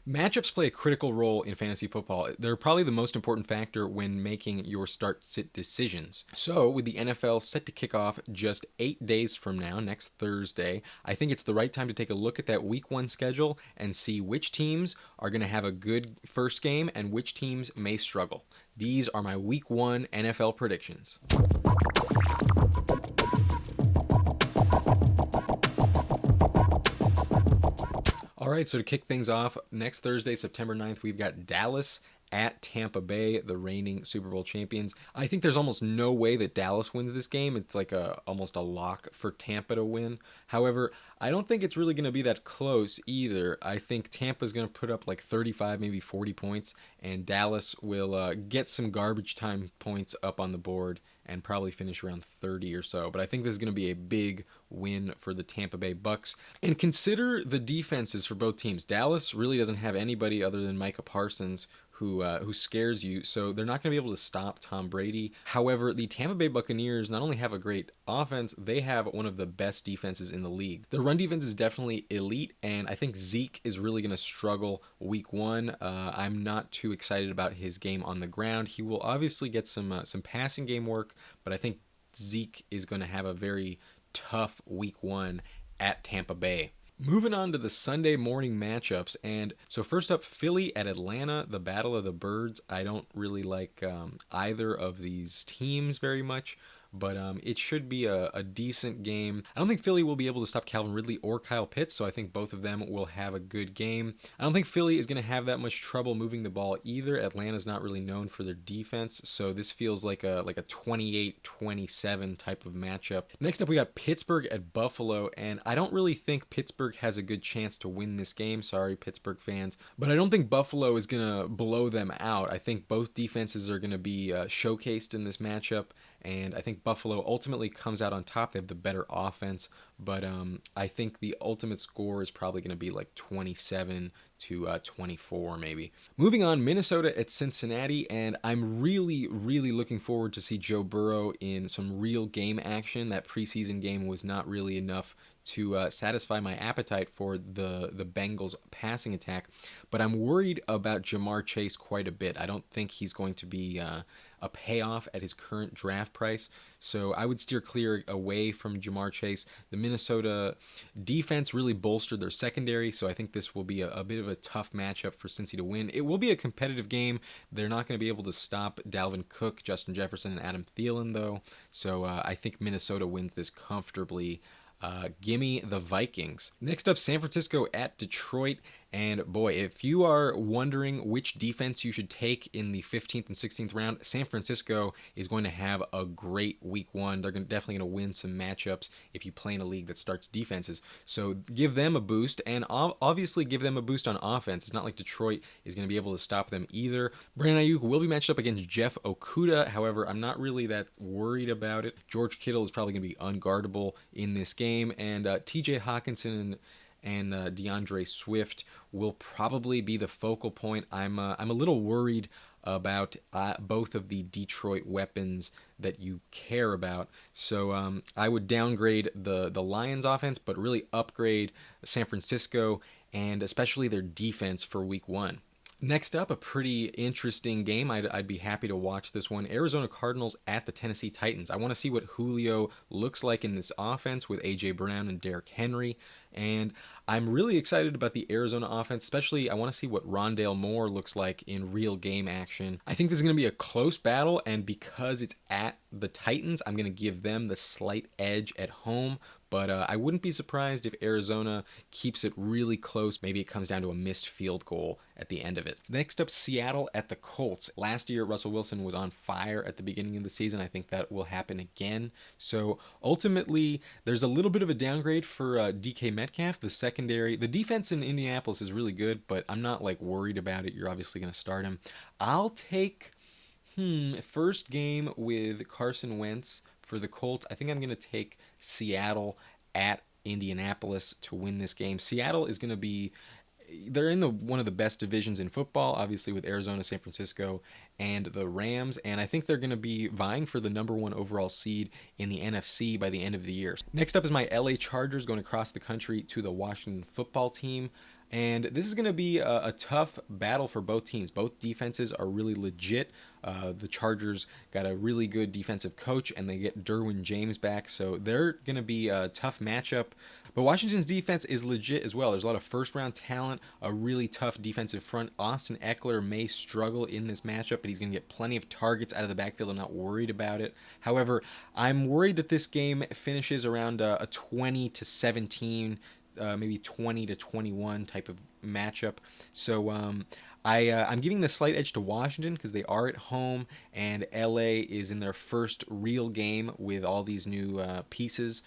Matchups play a critical role in fantasy football. They're probably the most important factor when making your start-sit decisions. So, with the NFL set to kick off just 8 days from now, next Thursday, I think it's the right time to take a look at that Week 1 schedule and see which teams are going to have a good first game and which teams may struggle. These are my Week 1 NFL predictions. All right, so to kick things off, next Thursday, September 9th, we've got Dallas at Tampa Bay, the reigning Super Bowl champions. I think there's almost no way that Dallas wins this game. It's like almost a lock for Tampa to win. However, I don't think it's really going to be that close either. I think Tampa's going to put up like 35, maybe 40 points, and Dallas will get some garbage time points up on the board and probably finish around 30 or so. But I think this is going to be a big win for the Tampa Bay Bucks. And consider the defenses for both teams. Dallas really doesn't have anybody other than Micah Parsons who scares you, so they're not going to be able to stop Tom Brady. However, the Tampa Bay Buccaneers not only have a great offense, they have one of the best defenses in the league. Their run defense is definitely elite, and I think Zeke is really going to struggle Week 1. I'm not too excited about his game on the ground. He will obviously get some passing game work, but I think Zeke is going to have a very tough Week 1 at Tampa Bay. Moving on to the Sunday morning matchups, and so first up, Philly at Atlanta, the Battle of the Birds. I don't really like either of these teams very much, but it should be a decent game. I don't think Philly will be able to stop Calvin Ridley or Kyle Pitts, so I think both of them will have a good game. I don't think Philly is going to have that much trouble moving the ball either. Atlanta's not really known for their defense, so this feels like a 28-27 type of matchup. Next up, we got Pittsburgh at Buffalo, and I don't really think Pittsburgh has a good chance to win this game. Sorry, Pittsburgh fans, but I don't think Buffalo is going to blow them out. I think both defenses are going to be showcased in this matchup, and I think Buffalo ultimately comes out on top. They have the better offense, but I think the ultimate score is probably going to be like 27 to 24 maybe. Moving on, Minnesota at Cincinnati, and I'm really looking forward to see Joe Burrow in some real game action. That preseason game was not really enough to satisfy my appetite for the Bengals passing attack, but I'm worried about Jamar Chase quite a bit. I don't think he's going to be a payoff at his current draft price, so I would steer clear away from Jamar Chase. The Minnesota defense really bolstered their secondary, so I think this will be a bit of a tough matchup for Cincy to win. It will be a competitive game. They're not going to be able to stop Dalvin Cook, Justin Jefferson, and Adam Thielen, though, so I think Minnesota wins this comfortably. Gimme the Vikings. Next up, San Francisco at Detroit. And boy, if you are wondering which defense you should take in the 15th and 16th round, San Francisco is going to have a great Week 1. They're definitely going to win some matchups if you play in a league that starts defenses. So give them a boost, and obviously give them a boost on offense. It's not like Detroit is going to be able to stop them either. Brandon Ayuk will be matched up against Jeff Okudah. However, I'm not really that worried about it. George Kittle is probably going to be unguardable in this game, and TJ Hawkinson and DeAndre Swift will probably be the focal point. I'm a little worried about both of the Detroit weapons that you care about. So I would downgrade the Lions offense, but really upgrade San Francisco and especially their defense for Week 1. Next up, a pretty interesting game. I'd be happy to watch this one. Arizona Cardinals at the Tennessee Titans. I want to see what Julio looks like in this offense with A.J. Brown and Derrick Henry. And I'm really excited about the Arizona offense, especially I want to see what Rondale Moore looks like in real game action. I think this is going to be a close battle, and because it's at the Titans, I'm going to give them the slight edge at home. But I wouldn't be surprised if Arizona keeps it really close. Maybe it comes down to a missed field goal at the end of it. Next up, Seattle at the Colts. Last year, Russell Wilson was on fire at the beginning of the season. I think that will happen again. So ultimately, there's a little bit of a downgrade for DK Metcalf. The defense in Indianapolis is really good, but I'm not like worried about it. You're obviously going to start him. I'll take first game with Carson Wentz for the Colts. I think I'm going to take Seattle at Indianapolis to win this game. Seattle is going to be, they're in one of the best divisions in football, obviously with Arizona, San Francisco, and the Rams, and I think they're going to be vying for the number 1 overall seed in the NFC by the end of the year. Next up is my LA Chargers going across the country to the Washington football team. And this is going to be a tough battle for both teams. Both defenses are really legit. The Chargers got a really good defensive coach, and they get Derwin James back, so they're going to be a tough matchup. But Washington's defense is legit as well. There's a lot of first-round talent, a really tough defensive front. Austin Eckler may struggle in this matchup, but he's going to get plenty of targets out of the backfield. I'm not worried about it. However, I'm worried that this game finishes around a 20-17, maybe 20-21 type of matchup. So I'm giving the slight edge to Washington because they are at home, and LA is in their first real game with all these new pieces,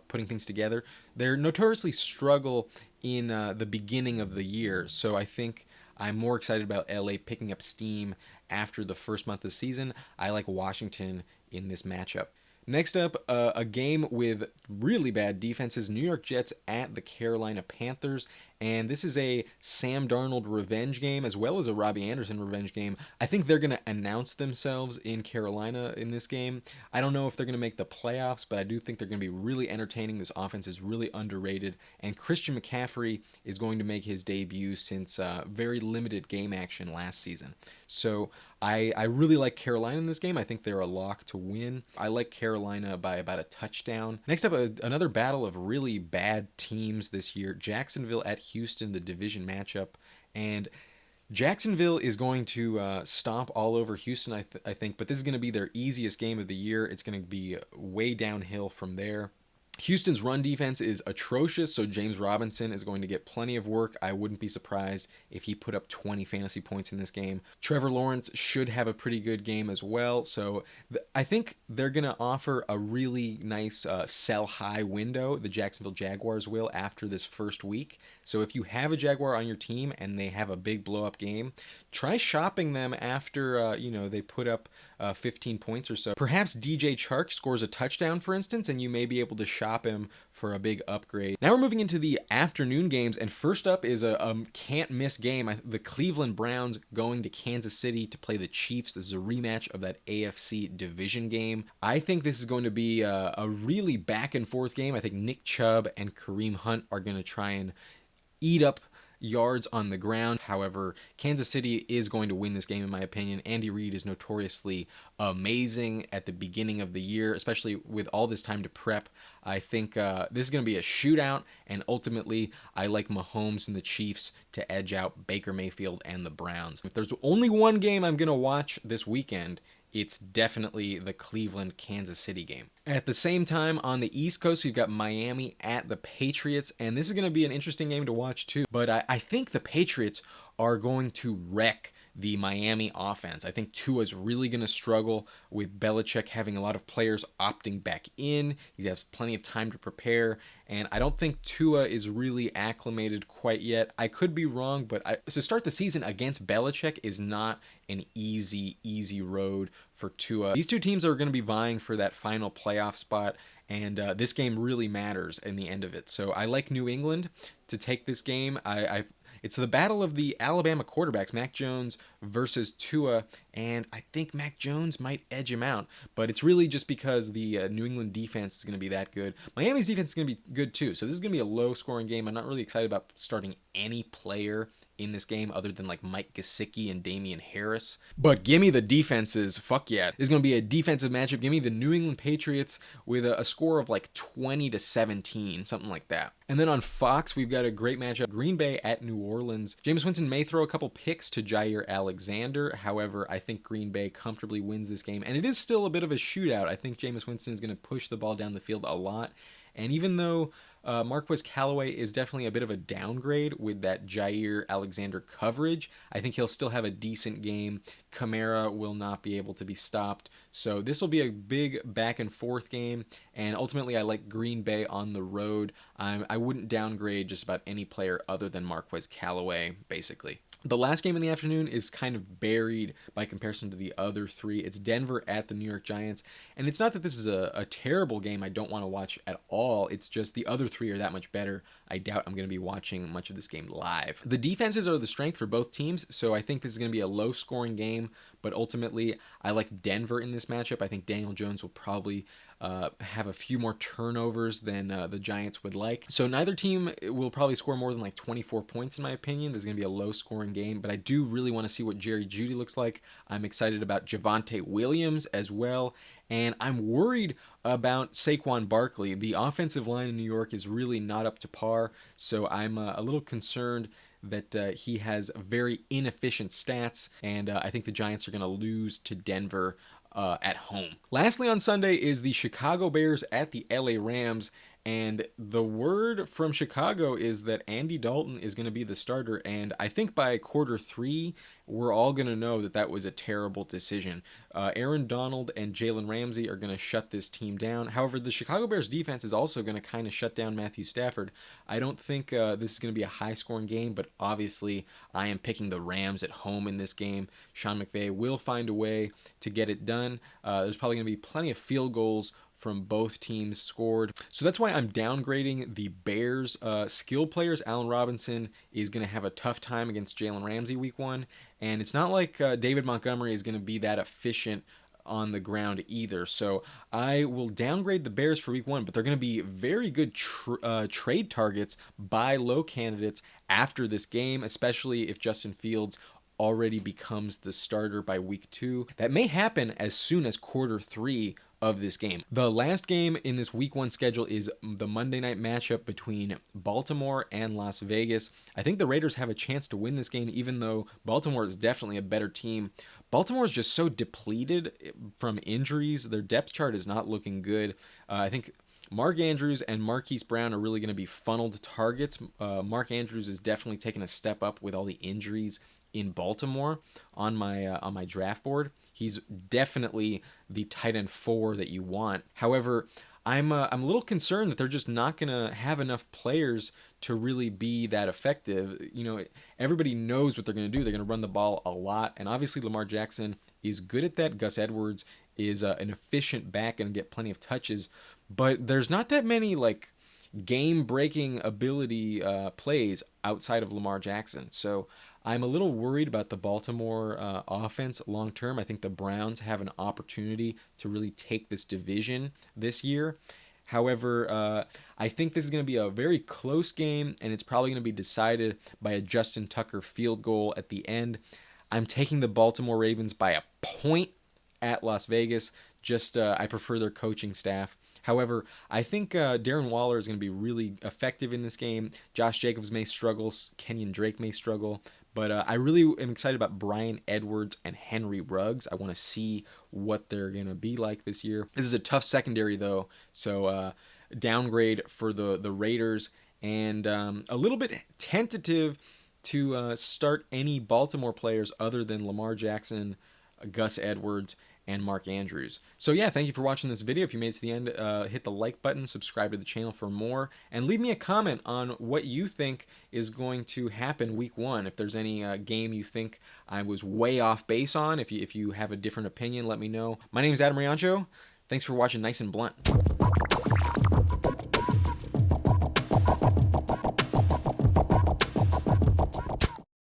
putting things together. They notoriously struggle in the beginning of the year, so I think I'm more excited about LA picking up steam after the first month of the season. I like Washington in this matchup. Next up, a game with really bad defenses, New York Jets at the Carolina Panthers. And this is a Sam Darnold revenge game as well as a Robbie Anderson revenge game. I think they're going to announce themselves in Carolina in this game. I don't know if they're going to make the playoffs, but I do think they're going to be really entertaining. This offense is really underrated. And Christian McCaffrey is going to make his debut since very limited game action last season. So I really like Carolina in this game. I think they're a lock to win. I like Carolina by about a touchdown. Next up, another battle of really bad teams this year. Jacksonville at Houston, the division matchup. And Jacksonville is going to stomp all over Houston, I think, but this is going to be their easiest game of the year. It's going to be way downhill from there. Houston's run defense is atrocious, so James Robinson is going to get plenty of work. I wouldn't be surprised if he put up 20 fantasy points in this game. Trevor Lawrence should have a pretty good game as well, so I think they're going to offer a really nice sell-high window, the Jacksonville Jaguars will, after this first week. So if you have a Jaguar on your team and they have a big blow-up game, try shopping them after they put up 15 points or so. Perhaps DJ Chark scores a touchdown, for instance, and you may be able to shop him for a big upgrade. Now we're moving into the afternoon games, and first up is a can't-miss game. The Cleveland Browns going to Kansas City to play the Chiefs. This is a rematch of that AFC division game. I think this is going to be a really back-and-forth game. I think Nick Chubb and Kareem Hunt are going to try and eat up yards on the ground. However, Kansas City is going to win this game in my opinion. Andy Reid is notoriously amazing at the beginning of the year, especially with all this time to prep. I think this is going to be a shootout, and ultimately I like Mahomes and the Chiefs to edge out Baker Mayfield and the Browns. If there's only one game I'm going to watch this weekend, it's definitely the Cleveland-Kansas City game. At the same time, on the East Coast, we've got Miami at the Patriots, and this is going to be an interesting game to watch too. But I think the Patriots are going to wreck the Miami offense. I think Tua's really going to struggle with Belichick having a lot of players opting back in. He has plenty of time to prepare, and I don't think Tua is really acclimated quite yet. I could be wrong, but to start the season against Belichick is not an easy road for Tua. These two teams are going to be vying for that final playoff spot, and this game really matters in the end of it. So I like New England to take this game. It's the battle of the Alabama quarterbacks, Mac Jones versus Tua, and I think Mac Jones might edge him out, but it's really just because the New England defense is going to be that good. Miami's defense is going to be good too, so this is going to be a low-scoring game. I'm not really excited about starting any player in this game other than like Mike Gesicki and Damian Harris. But give me the defenses. Fuck yeah. This is going to be a defensive matchup. Give me the New England Patriots with a score of like 20-17, something like that. And then on Fox, we've got a great matchup. Green Bay at New Orleans. Jameis Winston may throw a couple picks to Jair Alexander. However, I think Green Bay comfortably wins this game. And it is still a bit of a shootout. I think Jameis Winston is going to push the ball down the field a lot. And even though Marquez Callaway is definitely a bit of a downgrade with that Jair Alexander coverage, I think he'll still have a decent game. Kamara will not be able to be stopped. So this will be a big back and forth game. And ultimately, I like Green Bay on the road. I wouldn't downgrade just about any player other than Marquez Callaway, basically. The last game in the afternoon is kind of buried by comparison to the other three. It's Denver at the New York Giants. And it's not that this is a terrible game I don't want to watch at all. It's just the other three are that much better. I doubt I'm going to be watching much of this game live. The defenses are the strength for both teams, so I think this is going to be a low-scoring game. But ultimately, I like Denver in this matchup. I think Daniel Jones will probably have a few more turnovers than the Giants would like. So neither team will probably score more than like 24 points in my opinion. There's going to be a low scoring game, but I do really want to see what Jerry Jeudy looks like. I'm excited about Javonte Williams as well. And I'm worried about Saquon Barkley. The offensive line in New York is really not up to par, so I'm a little concerned that he has very inefficient stats, and I think the Giants are going to lose to Denver at home. Lastly on Sunday is the Chicago Bears at the LA Rams. And the word from Chicago is that Andy Dalton is going to be the starter. And I think by quarter 3, we're all going to know that that was a terrible decision. Aaron Donald and Jalen Ramsey are going to shut this team down. However, the Chicago Bears defense is also going to kind of shut down Matthew Stafford. I don't think this is going to be a high-scoring game, but obviously I am picking the Rams at home in this game. Sean McVay will find a way to get it done. There's probably going to be plenty of field goals from both teams scored. So that's why I'm downgrading the Bears skill players. Allen Robinson is going to have a tough time against Jalen Ramsey week 1. And it's not like David Montgomery is going to be that efficient on the ground either. So I will downgrade the Bears for week 1, but they're going to be very good trade targets, buy low candidates after this game, especially if Justin Fields already becomes the starter by week 2. That may happen as soon as quarter 3 of this game. The last game in this week 1 schedule is the Monday night matchup between Baltimore and Las Vegas. I think the Raiders have a chance to win this game, even though Baltimore is definitely a better team. Baltimore is just so depleted from injuries. Their depth chart is not looking good. I think Mark Andrews and Marquise Brown are really going to be funneled targets. Mark Andrews is definitely taking a step up with all the injuries in Baltimore on my draft board. He's definitely the tight end 4 that you want. However, I'm a little concerned that they're just not going to have enough players to really be that effective. You know, everybody knows what they're going to do. They're going to run the ball a lot, and obviously Lamar Jackson is good at that. Gus Edwards is an efficient back and get plenty of touches, but there's not that many like game-breaking ability plays outside of Lamar Jackson. So I'm a little worried about the Baltimore offense long term. I think the Browns have an opportunity to really take this division this year. However, I think this is going to be a very close game, and it's probably going to be decided by a Justin Tucker field goal at the end. I'm taking the Baltimore Ravens by a point at Las Vegas. Just I prefer their coaching staff. However, I think Darren Waller is going to be really effective in this game. Josh Jacobs may struggle. Kenyon Drake may struggle. But I really am excited about Bryan Edwards and Henry Ruggs. I want to see what they're going to be like this year. This is a tough secondary, though, so downgrade for the Raiders. And a little bit tentative to start any Baltimore players other than Lamar Jackson, Gus Edwards, and Mark Andrews. So yeah, thank you for watching this video. If you made it to the end, hit the like button, subscribe to the channel for more, and leave me a comment on what you think is going to happen week 1. If there's any game you think I was way off base on, if you have a different opinion, let me know. My name is Adam Riancho. Thanks for watching Nice and Blunt.